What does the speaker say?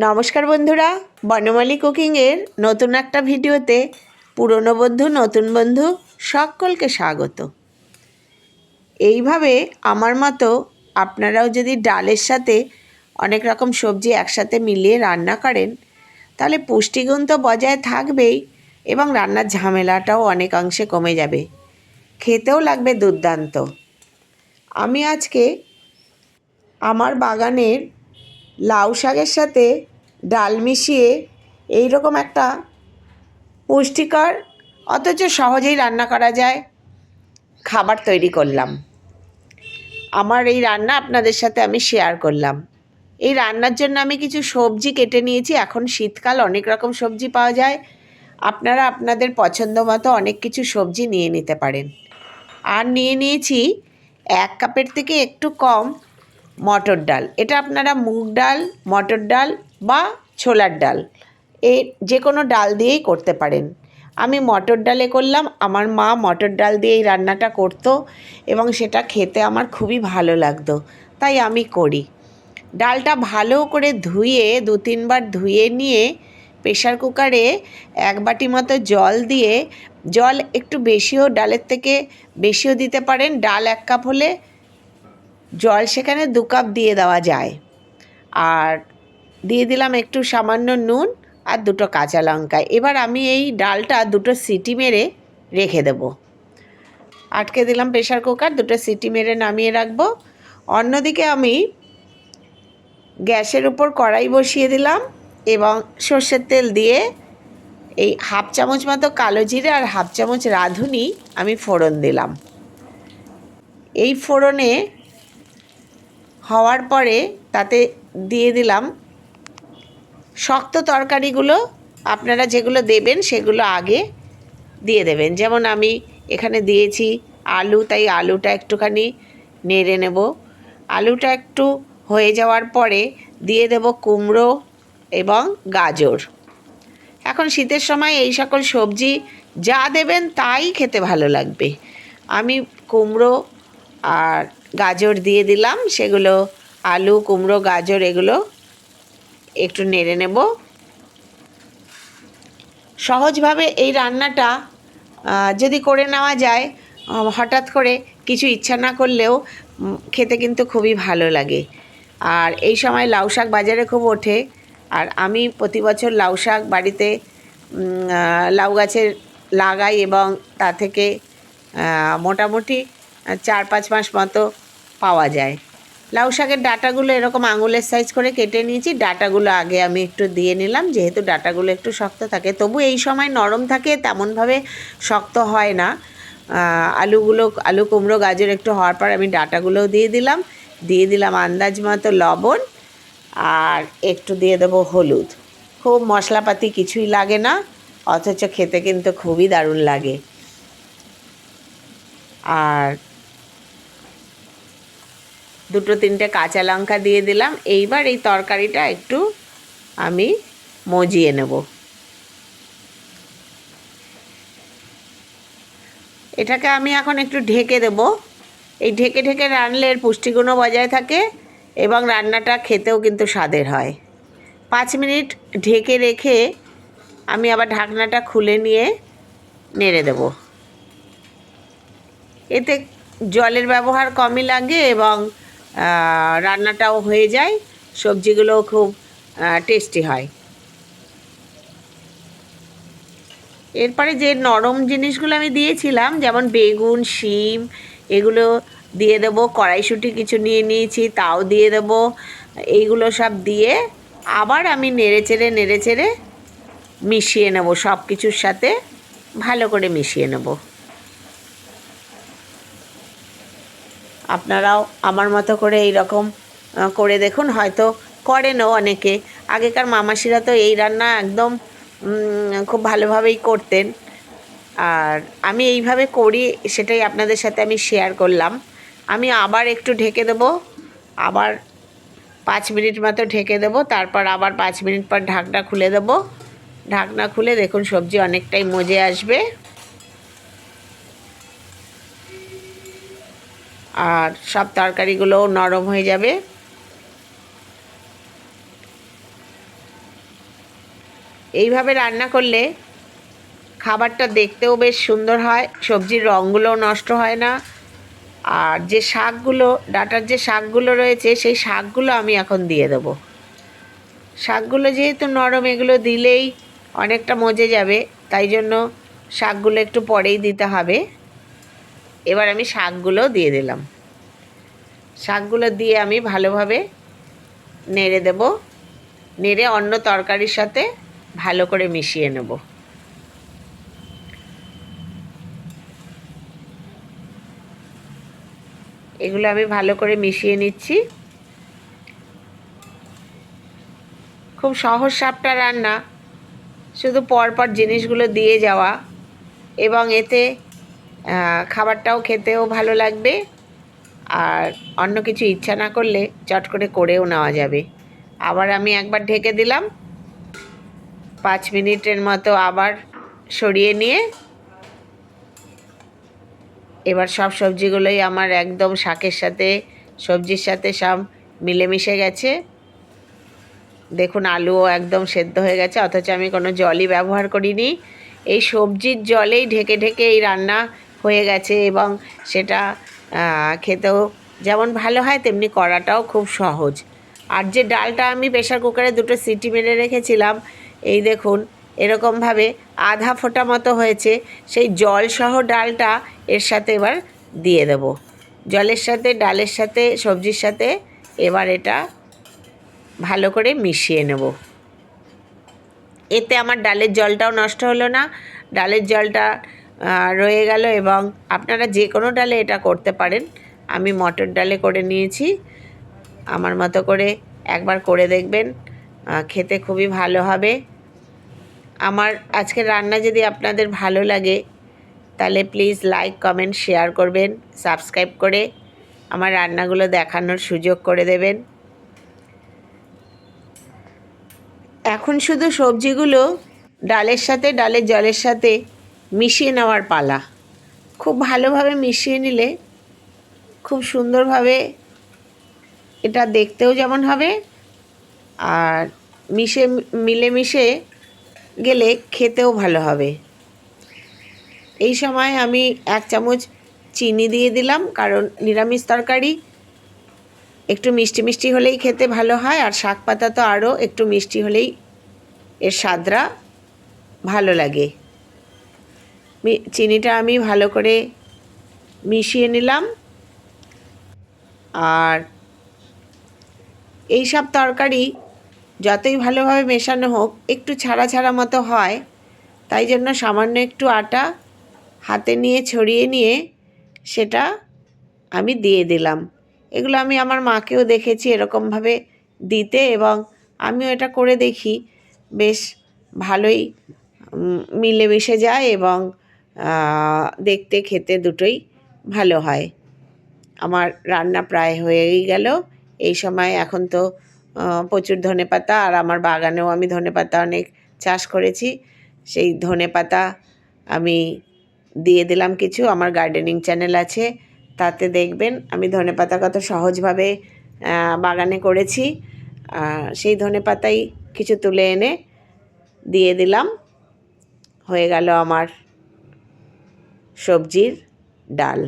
নমস্কার বন্ধুরা, বনমালী কুকিংয়ের নতুন একটা ভিডিওতে পুরনো বন্ধু নতুন বন্ধু সকলকে স্বাগত। এইভাবে আমার মতো আপনারাও যদি ডালের সাথে অনেক রকম সবজি একসাথে মিলিয়ে রান্না করেন তাহলে পুষ্টিগুণ তো বজায় থাকবেই এবং রান্নার ঝামেলাটাও অনেকাংশে কমে যাবে, খেতেও লাগবে দুর্দান্ত। আমি আজকে আমার বাগানের লাউ শাকের সাথে ডাল মিশিয়ে এই রকম একটা পুষ্টিকর অথচ সহজেই রান্না করা যায় খাবার তৈরি করলাম। আমার এই রান্না আপনাদের সাথে আমি শেয়ার করলাম। এই রান্নার জন্য আমি কিছু সবজি কেটে নিয়েছি। এখন শীতকাল, অনেক রকম সবজি পাওয়া যায়। আপনারা আপনাদের পছন্দ মতো অনেক কিছু সবজি নিয়ে নিতে পারেন। আর নিয়ে নিয়েছি 1 কাপের থেকে একটু কম মটর ডাল। এটা আপনারা মুগ ডাল, মটর ডাল বা ছোলার ডাল, যে কোনো ডাল দিয়েই করতে পারেন। আমি মটর ডালে করলাম। আমার মা মটর ডাল দিয়ে এই রান্নাটা করতো এবং সেটা খেতে আমার খুবই ভালো লাগতো, তাই আমি করি। ডালটা ভালো করে ধুয়ে 2-3 বার ধুয়ে নিয়ে প্রেশার কুকারে 1 বাটি মতো জল দিয়ে, জল একটু বেশিও, ডালের থেকে বেশিও দিতে পারেন। ডাল 1 কাপ হলে জল সেখানে 2 কাপ দিয়ে দেওয়া যায়। আর দিয়ে দিলাম একটু সামান্য নুন আর 2টো কাঁচা লঙ্কা। এবার আমি এই ডালটা 2টো সিটি মেরে রেখে দেব। আটকে দিলাম প্রেশার কুকার, 2টো সিটি মেরে নামিয়ে রাখবো। অন্যদিকে আমি গ্যাসের উপর কড়াই বসিয়ে দিলাম এবং সর্ষের তেল দিয়ে এই 1/2 চামচ মতো কালো জিরে আর 1/2 চামচ রাঁধুনি আমি ফোড়ন দিলাম। এই ফোড়নে হওয়ার পরে তাতে দিয়ে দিলাম শক্ত তরকারিগুলো। আপনারা যেগুলো দেবেন সেগুলো আগে দিয়ে দেবেন। যেমন আমি এখানে দিয়েছি আলু, তাই আলুটা একটুখানি নেড়ে নেব। আলুটা একটু হয়ে যাওয়ার পরে দিয়ে দেব কুমড়ো এবং গাজর। এখন শীতের সময় এই সকল সবজি যা দেবেন তাই খেতে ভালো লাগবে। আমি কুমড়ো আর গাজর দিয়ে দিলাম। সেগুলো, আলু, কুমড়ো, গাজর, এগুলো একটু নেড়ে নেব। সহজভাবে এই রান্নাটা যদি করে নেওয়া যায়, হঠাৎ করে কিছু ইচ্ছা না করলেও খেতে কিন্তু খুবই ভালো লাগে। আর এই সময় লাউ শাক বাজারে খুব ওঠে, আর আমি প্রতি বছর লাউ শাক বাড়িতে লাউ গাছের লাগাই এবং তা থেকে মোটামুটি 4-5 মাস মতো পাওয়া যায়। লাউ শাকের ডাঁটাগুলো এরকম আঙুলের সাইজ করে কেটে নিয়েছি। ডাঁটাগুলো আগে আমি একটু দিয়ে নিলাম, যেহেতু ডাঁটাগুলো একটু শক্ত থাকে, তবু এই সময় নরম থাকে, তেমনভাবে শক্ত হয় না। আলু, কুমড়ো, গাজর একটু হওয়ার পর আমি ডাঁটাগুলোও দিয়ে দিলাম আন্দাজ মতো লবণ, আর একটু দিয়ে দেবো হলুদ। খুব মশলাপাতি কিছুই লাগে না, অথচ খেতে কিন্তু খুবই দারুণ লাগে। আর 2-3টে কাঁচা লঙ্কা দিয়ে দিলাম। এইবার এই তরকারিটা একটু আমি মজিয়ে নেব। এটাকে আমি এখন একটু ঢেকে দেব। এই ঢেকে ঢেকে রান্নালে এর পুষ্টিগুণও বজায় থাকে এবং রান্নাটা খেতেও কিন্তু স্বাদের হয়। 5 মিনিট ঢেকে রেখে আমি আবার ঢাকনাটা খুলে নিয়ে নেড়ে দেব। এতে জলের ব্যবহার কমই লাগে এবং রান্নাটাও হয়ে যায়, সবজিগুলোও খুব টেস্টি হয়। এরপরে যে নরম জিনিসগুলো আমি দিয়েছিলাম, যেমন বেগুন, শিম, এগুলো দিয়ে দেবো। কড়াইশুঁটি কিছু নিয়ে নিয়েছি, তাও দিয়ে দেবো। এইগুলো সব দিয়ে আবার আমি নেড়ে চেড়ে মিশিয়ে নেব, সব কিছুর সাথে ভালো করে মিশিয়ে নেব। আপনারাও আমার মতো করে এই রকম করে দেখুন, হয়তো করেনও অনেকে। আগেকার মামাসিরা তো এই রান্না একদম খুব ভালোভাবেই করতেন, আর আমি এইভাবে করি, সেটাই আপনাদের সাথে আমি শেয়ার করলাম। আমি আবার একটু ঢেকে দেবো, আবার 5 মিনিট মতো ঢেকে দেবো। তারপর আবার 5 মিনিট পর ঢাকনা খুলে দেবো। ঢাকনা খুলে দেখুন সবজি অনেকটাই মজে আসবে আর সব তরকারিগুলোও নরম হয়ে যাবে। এইভাবে রান্না করলে খাবারটা দেখতেও বেশ সুন্দর হয়, সবজির রঙগুলোও নষ্ট হয় না। আর যে শাকগুলো, ডাঁটার যে শাকগুলো রয়েছে, সেই শাকগুলো আমি এখন দিয়ে দেবো। শাকগুলো যেহেতু নরম, এগুলো দিলেই অনেকটা মজে যাবে, তাই জন্য শাকগুলো একটু পরেই দিতে হবে। এবার আমি শাকগুলো দিয়ে দিলাম। শাকগুলো দিয়ে আমি ভালোভাবে নেড়ে দেব। নেড়ে অন্য তরকারির সাথে ভালো করে মিশিয়ে নেব। এগুলো আমি ভালো করে মিশিয়ে নিচ্ছি। খুব সহজ সাপটা রান্না, শুধু পরপর জিনিসগুলো দিয়ে যাওয়া, এবং এতে খাবারটাও খেতেও ভালো লাগবে। আর অন্য কিছু ইচ্ছা না করলে চট করে করেও নেওয়া যাবে। আবার আমি একবার ঢেকে দিলাম, 5 মিনিটের মতো আবার সরিয়ে নিয়ে এবার সব সবজিগুলোই আমার একদম শাকের সাথে, সবজির সাথে সব মিলেমিশে গেছে। দেখুন আলুও একদম সেদ্ধ হয়ে গেছে, অথচ আমি কোনো জলই ব্যবহার করিনি। এই সবজির জলেই ঢেকে ঢেকে এই রান্না হয়ে গেছে, এবং সেটা খেতেও যেমন ভালো হয়, তেমনি করাটাও খুব সহজ। আর যে ডালটা আমি প্রেশার কুকারে 2টো সিটি মেরে রেখেছিলাম, এই দেখুন এরকমভাবে আধা ফোঁটা মতো হয়েছে। সেই জলসহ ডালটা এর সাথে এবার দিয়ে দেব। জলের সাথে, ডালের সাথে, সবজির সাথে এবার এটা ভালো করে মিশিয়ে নেব। এতে আমার ডালের জলটাও নষ্ট হলো না, ডালের জলটা রয়ে গেল। এবং আপনারা যে কোনো ডালে এটা করতে পারেন। আমি মটর ডালে করে নিয়েছি। আমার মতো করে একবার করে দেখবেন, খেতে খুবই ভালো হবে। আমার আজকের রান্না যদি আপনাদের ভালো লাগে, তাহলে প্লিজ লাইক, কমেন্ট, শেয়ার করবেন। সাবস্ক্রাইব করে আমার রান্নাগুলো দেখানোর সুযোগ করে দেবেন। এখন শুধু সবজিগুলো ডালের সাথে, ডালের জলের সাথে মিশিয়ে নেওয়ার পালা। খুব ভালোভাবে মিশিয়ে নিলে খুব সুন্দরভাবে এটা দেখতেও যেমন হবে, আর মিলেমিশে গেলে খেতেও ভালো হবে। এই সময় আমি 1 চামচ চিনি দিয়ে দিলাম, কারণ নিরামিষ তরকারি একটু মিষ্টি মিষ্টি হলেই খেতে ভালো হয়, আর শাক পাতা তো আরও একটু মিষ্টি হলেই এর স্বাদটা ভালো লাগে। চিনিটা আমি ভালো করে মিশিয়ে নিলাম। আর এই সব তরকারি যতই ভালোভাবে মেশানো হোক, একটু ছাড়া ছাড়া মতো হয়, তাই জন্য সামান্য একটু আটা হাতে নিয়ে ছড়িয়ে নিয়ে সেটা আমি দিয়ে দিলাম। এগুলো আমি আমার মাকেও দেখেছি এরকমভাবে দিতে, এবং আমিও এটা করে দেখি, বেশ ভালোই মিলেমিশে যায়, এবং দেখতে খেতে দুটোই ভালো হয়। আমার রান্না প্রায় হয়েই গেল। এই সময় এখন তো প্রচুর ধনেপাতা, আর আমার বাগানেও আমি ধনেপাতা অনেক চাষ করেছি, সেই ধনেপাতা আমি দিয়ে দিলাম কিছু। আমার গার্ডেনিং চ্যানেল আছে, তাতে দেখবেন আমি ধনেপাতা কত সহজভাবে বাগানে করেছি। সেই ধনেপাতাই কিছু তুলে এনে দিয়ে দিলাম। হয়ে গেল আমার সবজির ডাল।